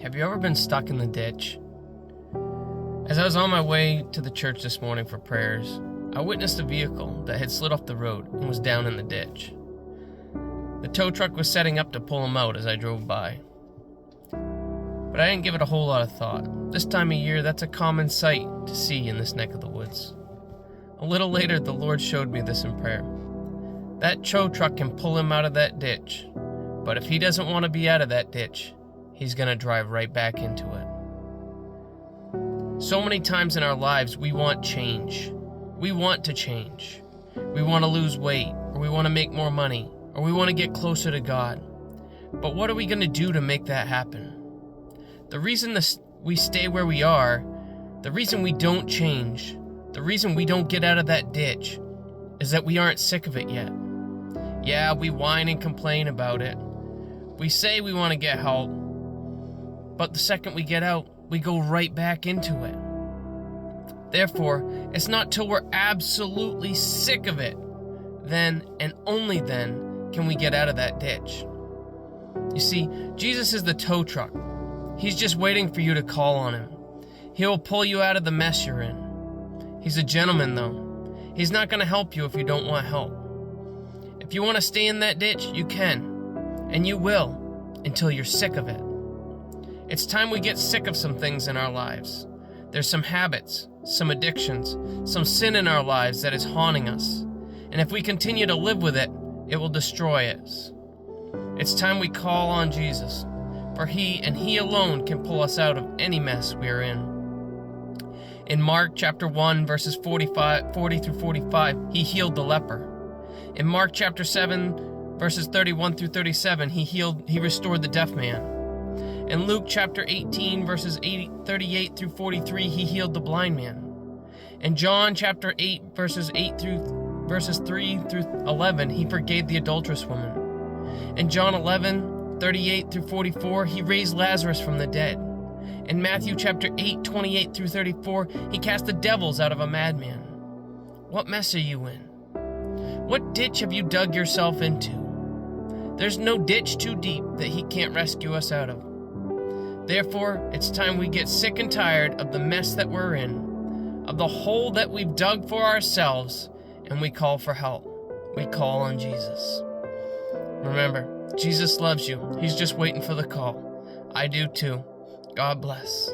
Have you ever been stuck in the ditch? As I was on my way to the church this morning for prayers, I witnessed a vehicle that had slid off the road and was down in the ditch. The tow truck was setting up to pull him out as I drove by. But I didn't give it a whole lot of thought. This time of year, that's a common sight to see in this neck of the woods. A little later, the Lord showed me this in prayer. That tow truck can pull him out of that ditch, but if he doesn't want to be out of that ditch, he's going to drive right back into it. So many times in our lives, we want change. We want to change. We want to lose weight, or we want to make more money, or we want to get closer to God. But what are we going to do to make that happen? The reason we stay where we are, the reason we don't change, the reason we don't get out of that ditch, is that we aren't sick of it yet. Yeah, we whine and complain about it. We say we want to get help, but the second we get out, we go right back into it. Therefore, it's not till we're absolutely sick of it, then and only then can we get out of that ditch. You see, Jesus is the tow truck. He's just waiting for you to call on him. He'll pull you out of the mess you're in. He's a gentleman, though. He's not going to help you if you don't want help. If you want to stay in that ditch, you can, and you will, until you're sick of it. It's time we get sick of some things in our lives. There's some habits, some addictions, some sin in our lives that is haunting us. And if we continue to live with it, it will destroy us. It's time we call on Jesus, for He and He alone can pull us out of any mess we are in. In Mark chapter 1, verses 40 through 45, He healed the leper. In Mark chapter 7, verses 31 through 37, He restored the deaf man. In Luke chapter 18, verses 38 through 43, He healed the blind man. In John chapter 8, verses 3 through 11, He forgave the adulterous woman. In John 11, 38 through 44, He raised Lazarus from the dead. In Matthew chapter 8, 28 through 34, He cast the devils out of a madman. What mess are you in? What ditch have you dug yourself into? There's no ditch too deep that He can't rescue us out of. Therefore, it's time we get sick and tired of the mess that we're in, of the hole that we've dug for ourselves, and we call for help. We call on Jesus. Remember, Jesus loves you. He's just waiting for the call. I do too. God bless.